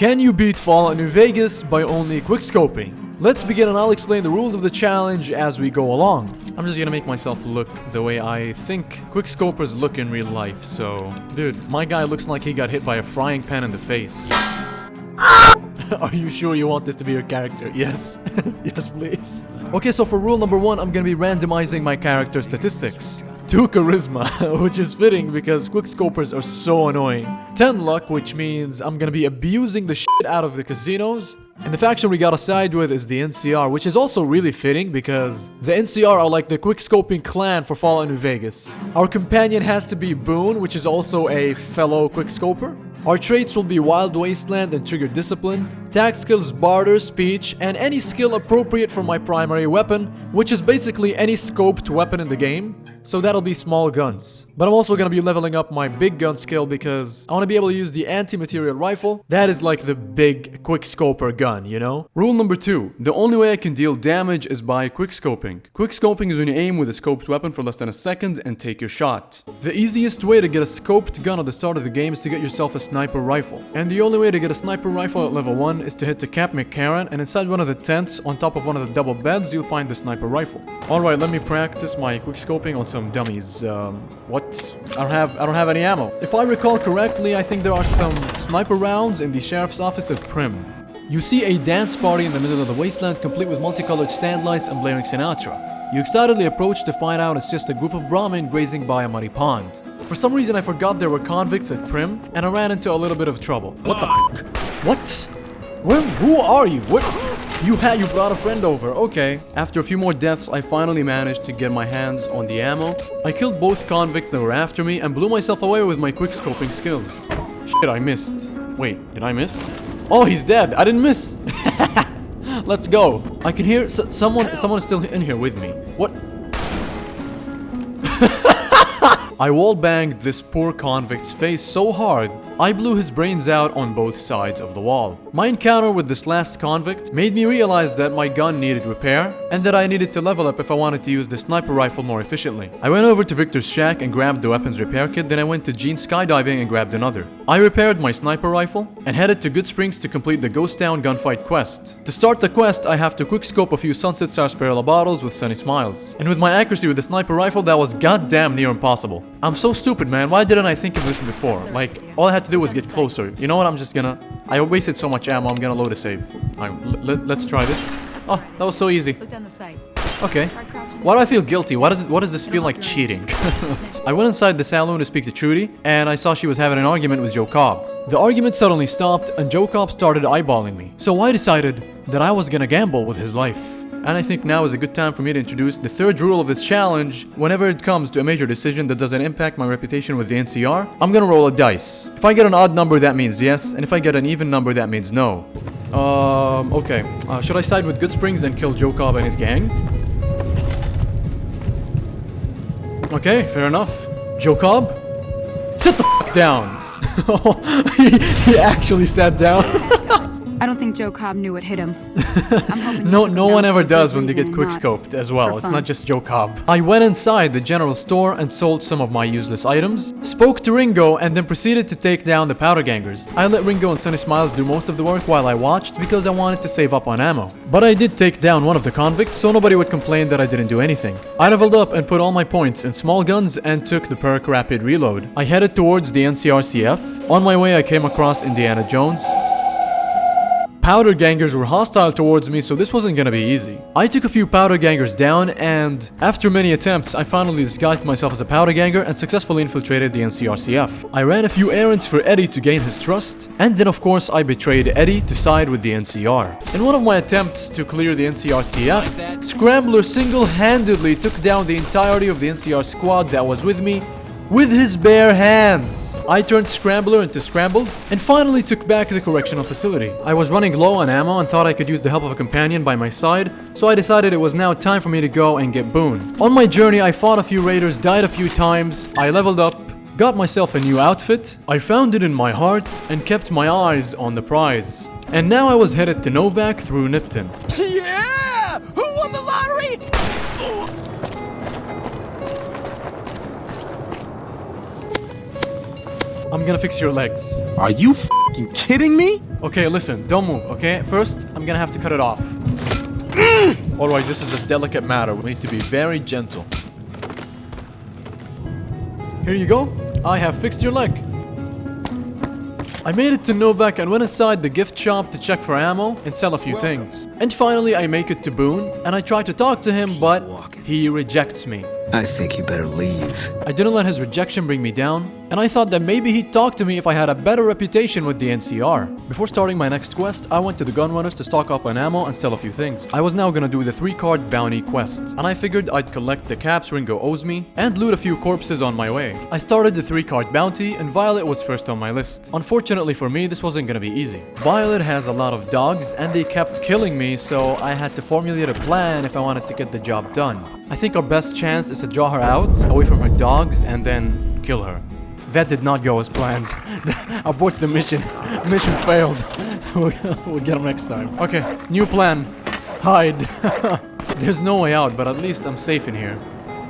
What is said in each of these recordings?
Can you beat Fallout New Vegas by only quickscoping? Let's begin and I'll explain the rules of the challenge as we go along. I'm just gonna make myself look the way I think quickscopers look in real life, so... Dude, my guy looks like he got hit by a frying pan in the face. Are you sure you want this to be your character? Yes. Yes, please. Okay, so for rule number 1, I'm gonna be randomizing my character statistics. 2 charisma, which is fitting because quickscopers are so annoying. 10 luck, which means I'm gonna be abusing the shit out of the casinos. And the faction we gotta side with is the NCR, which is also really fitting because the NCR are like the quickscoping clan for Fallout New Vegas. Our companion has to be Boone, which is also a fellow quickscoper. Our traits will be Wild Wasteland and Trigger Discipline, attack skills Barter, Speech, and any skill appropriate for my primary weapon, which is basically any scoped weapon in the game. So that'll be small guns. But I'm also gonna be leveling up my big gun skill because I wanna be able to use the anti-material rifle. That is like the big quickscoper gun, you know? Rule number 2. The only way I can deal damage is by quickscoping. Quickscoping is when you aim with a scoped weapon for less than a second and take your shot. The easiest way to get a scoped gun at the start of the game is to get yourself a sniper rifle. And the only way to get a sniper rifle at level 1 is to hit the Camp McCarran, and inside one of the tents on top of one of the double beds you'll find the sniper rifle. Alright, let me practice my quickscoping on some dummies. What? I don't have any ammo. If I recall correctly, I think there are some sniper rounds in the sheriff's office at Prim. You see a dance party in the middle of the wasteland complete with multicolored stand lights and blaring Sinatra. You excitedly approach to find out it's just a group of Brahmin grazing by a muddy pond. For some reason I forgot there were convicts at Prim, and I ran into a little bit of trouble. What the f***? What? Who are you? What? You brought a friend over, okay. After a few more deaths, I finally managed to get my hands on the ammo. I killed both convicts that were after me and blew myself away with my quickscoping skills. Shit, I missed. Wait, did I miss? Oh, he's dead. I didn't miss. Let's go. I can hear someone is still in here with me. What? I wall-banged this poor convict's face so hard, I blew his brains out on both sides of the wall. My encounter with this last convict made me realize that my gun needed repair, and that I needed to level up if I wanted to use the sniper rifle more efficiently. I went over to Victor's shack and grabbed the weapons repair kit, then I went to Gene's skydiving and grabbed another. I repaired my sniper rifle, and headed to Good Springs to complete the Ghost Town gunfight quest. To start the quest, I have to quickscope a few Sunset Sarsaparilla bottles with sunny smiles. And with my accuracy with the sniper rifle, that was goddamn near impossible. I'm so stupid, man. Why didn't I think of this before? Like, all I had to do was get closer. You know what? I wasted so much ammo, I'm gonna load a save. Alright, let's try this. Oh, that was so easy. Okay. Why do I feel guilty? What does this feel like cheating? I went inside the saloon to speak to Trudy, and I saw she was having an argument with Joe Cobb. The argument suddenly stopped, and Joe Cobb started eyeballing me. So I decided that I was gonna gamble with his life. And I think now is a good time for me to introduce the third rule of this challenge. Whenever it comes to a major decision that doesn't impact my reputation with the NCR, I'm gonna roll a dice. If I get an odd number, that means yes, and if I get an even number, that means no. Okay. Should I side with Good Springs and kill Joe Cobb and his gang? Okay, fair enough. Joe Cobb? Sit the f*** down! He actually sat down. I don't think Joe Cobb knew what hit him. No one ever does when they get quickscoped as well. It's not just Joe Cobb. I went inside the general store and sold some of my useless items, spoke to Ringo, and then proceeded to take down the powder gangers. I let Ringo and Sunny Smiles do most of the work while I watched because I wanted to save up on ammo. But I did take down one of the convicts, so nobody would complain that I didn't do anything. I leveled up and put all my points in small guns and took the perk Rapid Reload. I headed towards the NCRCF. On my way I came across Indiana Jones. Powder gangers were hostile towards me, so this wasn't gonna be easy. I took a few powder gangers down, and after many attempts, I finally disguised myself as a powder ganger and successfully infiltrated the NCRCF. I ran a few errands for Eddie to gain his trust, and then of course I betrayed Eddie to side with the NCR. In one of my attempts to clear the NCRCF, Scrambler single-handedly took down the entirety of the NCR squad that was with me, with his bare hands. I turned Scrambler into Scrambled and finally took back the correctional facility. I was running low on ammo and thought I could use the help of a companion by my side, so I decided it was now time for me to go and get Boone. On my journey, I fought a few raiders, died a few times, I leveled up, got myself a new outfit, I found it in my heart, and kept my eyes on the prize. And now I was headed to Novak through Nipton. Yeah! Who won the lottery? I'm gonna fix your legs. Are you f***ing kidding me? Okay, listen, don't move, okay? First, I'm gonna have to cut it off. Alright, this is a delicate matter. We need to be very gentle. Here you go. I have fixed your leg. I made it to Novak and went inside the gift shop to check for ammo and sell a few things. And finally I make it to Boone and I try to talk to him, but he rejects me. I think you better leave. I didn't let his rejection bring me down, and I thought that maybe he'd talk to me if I had a better reputation with the NCR. Before starting my next quest, I went to the gun runners to stock up on ammo and sell a few things. I was now gonna do the 3-card bounty quest, and I figured I'd collect the caps Ringo owes me and loot a few corpses on my way. I started the 3-card bounty, and Violet was first on my list. Unfortunately for me, this wasn't gonna be easy. Violet has a lot of dogs, and they kept killing me, so I had to formulate a plan if I wanted to get the job done. I think our best chance is to draw her out, away from her dogs, and then kill her. That did not go as planned. Abort the mission. Mission failed. We'll get him next time. Okay, new plan. Hide. There's no way out, but at least I'm safe in here.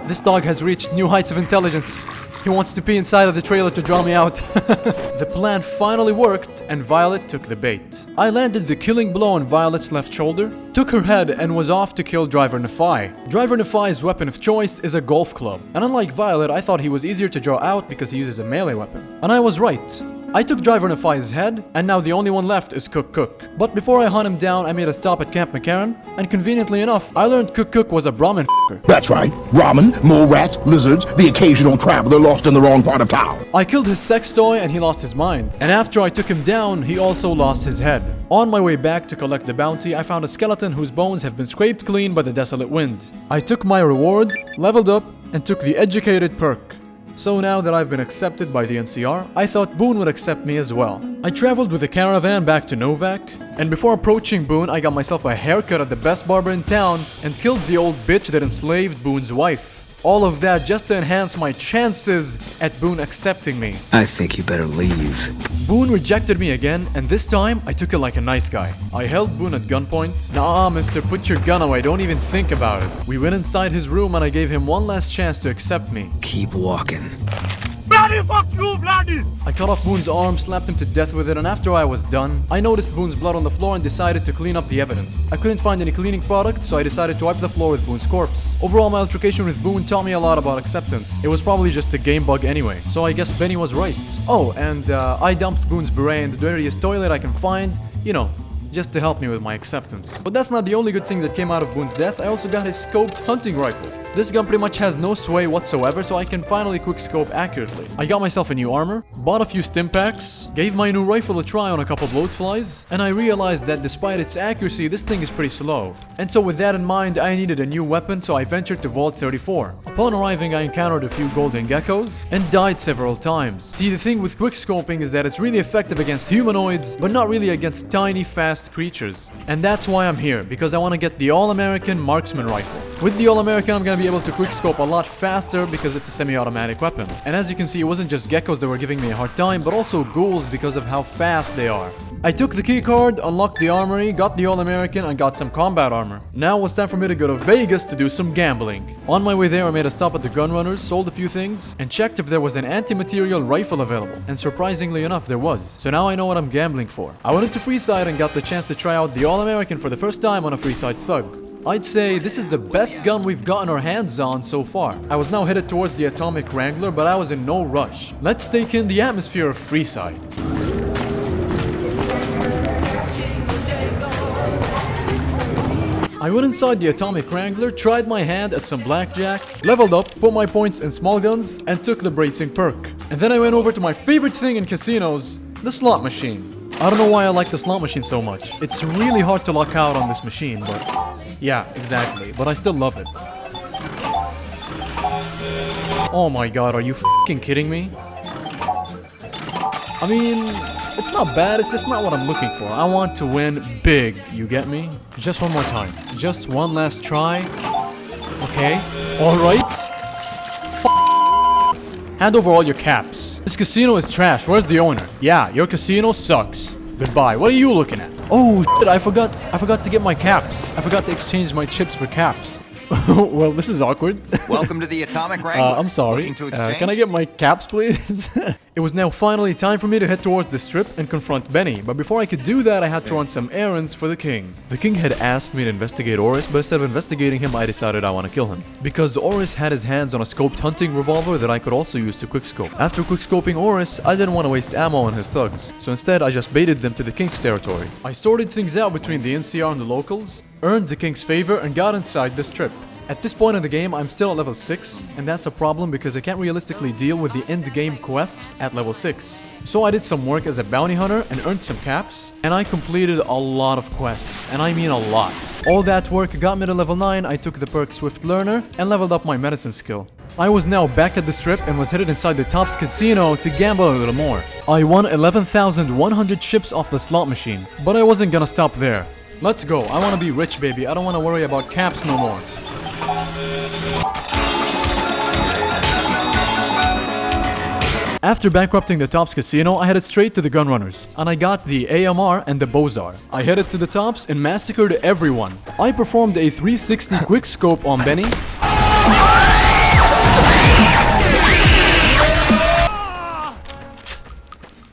This dog has reached new heights of intelligence. He wants to pee inside of the trailer to draw me out. The plan finally worked, and Violet took the bait. I landed the killing blow on Violet's left shoulder, took her head, and was off to kill Driver Nefai. Driver Nefai's weapon of choice is a golf club, and unlike Violet, I thought he was easier to draw out because he uses a melee weapon. And I was right. I took Driver Nefai's head, and now the only one left is Cook Cook. But before I hunt him down, I made a stop at Camp McCarran, and conveniently enough, I learned Cook Cook was a Brahmin f***er. That's right. Ramen, mole rats, lizards, the occasional traveler lost in the wrong part of town. I killed his sex toy and he lost his mind. And after I took him down, he also lost his head. On my way back to collect the bounty, I found a skeleton whose bones have been scraped clean by the desolate wind. I took my reward, leveled up, and took the educated perk. So now that I've been accepted by the NCR, I thought Boone would accept me as well. I traveled with a caravan back to Novak, and before approaching Boone, I got myself a haircut at the best barber in town and killed the old bitch that enslaved Boone's wife. All of that just to enhance my chances at Boone accepting me. I think you better leave. Boone rejected me again, and this time I took it like a nice guy. I held Boone at gunpoint. Nah, mister, put your gun away, don't even think about it. We went inside his room and I gave him one last chance to accept me. Keep walking. Bloody fuck you, bloody! I cut off Boone's arm, slapped him to death with it, and after I was done, I noticed Boone's blood on the floor and decided to clean up the evidence. I couldn't find any cleaning product, so I decided to wipe the floor with Boone's corpse. Overall, my altercation with Boone taught me a lot about acceptance. It was probably just a game bug anyway, so I guess Benny was right. Oh, and I dumped Boone's beret in the dirtiest toilet I can find, you know, just to help me with my acceptance. But that's not the only good thing that came out of Boone's death. I also got his scoped hunting rifle. This gun pretty much has no sway whatsoever, so I can finally quickscope accurately. I got myself a new armor, bought a few stim packs, gave my new rifle a try on a couple bloat flies, and I realized that despite its accuracy, this thing is pretty slow. And so with that in mind, I needed a new weapon, so I ventured to Vault 34. Upon arriving, I encountered a few golden geckos, and died several times. See, the thing with quickscoping is that it's really effective against humanoids, but not really against tiny, fast creatures. And that's why I'm here, because I want to get the All-American Marksman Rifle. With the All-American, I'm gonna be able to quickscope a lot faster because it's a semi-automatic weapon. And as you can see, it wasn't just geckos that were giving me a hard time, but also ghouls because of how fast they are. I took the keycard, unlocked the armory, got the All-American, and got some combat armor. Now it was time for me to go to Vegas to do some gambling. On my way there, I made a stop at the gun runners, sold a few things, and checked if there was an anti-material rifle available. And surprisingly enough, there was. So now I know what I'm gambling for. I went into Freeside and got the chance to try out the All-American for the first time on a Freeside Thug. I'd say this is the best gun we've gotten our hands on so far. I was now headed towards the Atomic Wrangler, but I was in no rush. Let's take in the atmosphere of Freeside. I went inside the Atomic Wrangler, tried my hand at some blackjack, leveled up, put my points in small guns, and took the bracing perk. And then I went over to my favorite thing in casinos, the slot machine. I don't know why I like the slot machine so much. It's really hard to luck out on this machine, but... yeah, exactly. But I still love it. Oh my god, are you f***ing kidding me? I mean, it's not bad, it's just not what I'm looking for. I want to win big, you get me? Just one more time. Just one last try. Okay. Alright. Hand over all your caps. This casino is trash. Where's the owner? Yeah, your casino sucks. Goodbye. What are you looking at? Oh shit, I forgot to get my caps. I forgot to exchange my chips for caps. Well, this is awkward. Welcome to the Atomic Wrangler. I'm sorry. Looking to exchange? Can I get my caps, please? It was now finally time for me to head towards the strip and confront Benny, but before I could do that I had to run some errands for the king. The king had asked me to investigate Oris, but instead of investigating him I decided I want to kill him. Because Oris had his hands on a scoped hunting revolver that I could also use to quickscope. After quickscoping Oris, I didn't want to waste ammo on his thugs, so instead I just baited them to the king's territory. I sorted things out between the NCR and the locals, earned the king's favor, and got inside the strip. At this point in the game, I'm still at level 6, and that's a problem because I can't realistically deal with the end-game quests at level 6. So I did some work as a bounty hunter and earned some caps, and I completed a lot of quests, and I mean a lot. All that work got me to level 9, I took the perk Swift Learner, and leveled up my medicine skill. I was now back at the strip and was headed inside the Tops Casino to gamble a little more. I won 11,100 chips off the slot machine, but I wasn't gonna stop there. Let's go, I wanna be rich, baby, I don't wanna worry about caps no more. After bankrupting the Tops Casino, I headed straight to the Gunrunners, and I got the AMR and the Bozar. I headed to the Tops and massacred everyone. I performed a 360 quick scope on Benny.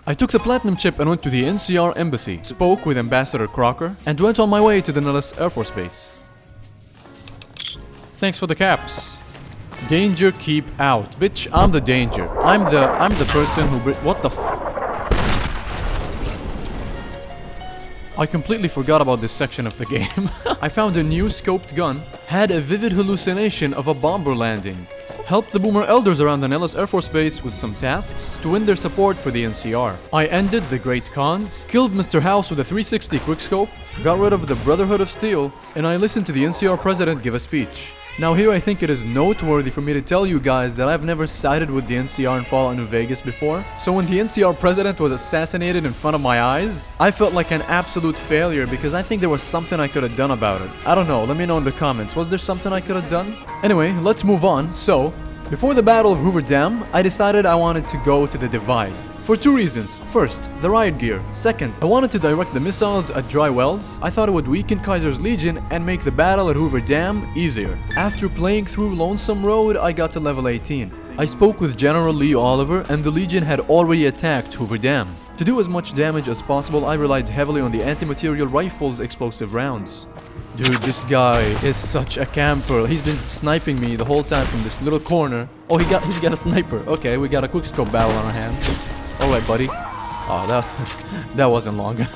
I took the Platinum chip and went to the NCR embassy, spoke with Ambassador Crocker, and went on my way to the Nellis Air Force Base. Thanks for the caps. Danger, keep out. Bitch, I'm the danger. I'm the person who what the f... I completely forgot about this section of the game. I found a new scoped gun, had a vivid hallucination of a bomber landing, helped the Boomer Elders around the Nellis Air Force Base with some tasks to win their support for the NCR. I ended the Great Khans, killed Mr. House with a 360 quickscope, got rid of the Brotherhood of Steel, and I listened to the NCR president give a speech. Now here I think it is noteworthy for me to tell you guys that I've never sided with the NCR in Fallout New Vegas before. So when the NCR president was assassinated in front of my eyes, I felt like an absolute failure because I think there was something I could have done about it. I don't know, let me know in the comments, was there something I could have done? Anyway, let's move on. So, before the Battle of Hoover Dam, I decided I wanted to go to the Divide. For two reasons. First, the riot gear. Second, I wanted to direct the missiles at dry wells. I thought it would weaken Kaiser's Legion and make the battle at Hoover Dam easier. After playing through Lonesome Road, I got to level 18. I spoke with General Lee Oliver and the Legion had already attacked Hoover Dam. To do as much damage as possible, I relied heavily on the anti-material rifle's explosive rounds. Dude, this guy is such a camper. He's been sniping me the whole time from this little corner. Oh, he's got a sniper. Okay, we got a quickscope battle on our hands. Alright, buddy. Oh, that wasn't long.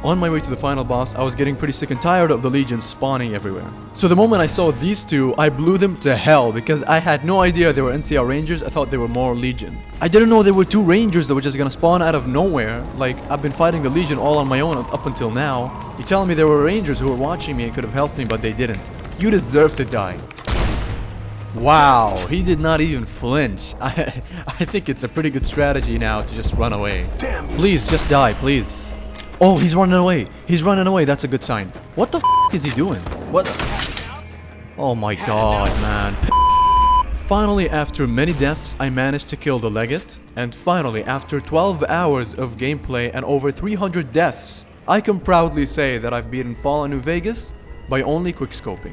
On my way to the final boss, I was getting pretty sick and tired of the Legion spawning everywhere. So the moment I saw these two, I blew them to hell because I had no idea they were NCR Rangers. I thought they were more Legion. I didn't know there were two Rangers that were just gonna spawn out of nowhere. Like, I've been fighting the Legion all on my own up until now. You're telling me there were Rangers who were watching me and could have helped me, but they didn't. You deserve to die. Wow, he did not even flinch. I think it's a pretty good strategy now to just run away. Damn you. Please, just die, please. Oh, he's running away. He's running away. That's a good sign. What the f is he doing? What? Oh my god, man. Finally, after many deaths, I managed to kill the Legate. And finally, after 12 hours of gameplay and over 300 deaths, I can proudly say that I've beaten Fallout New Vegas by only quickscoping.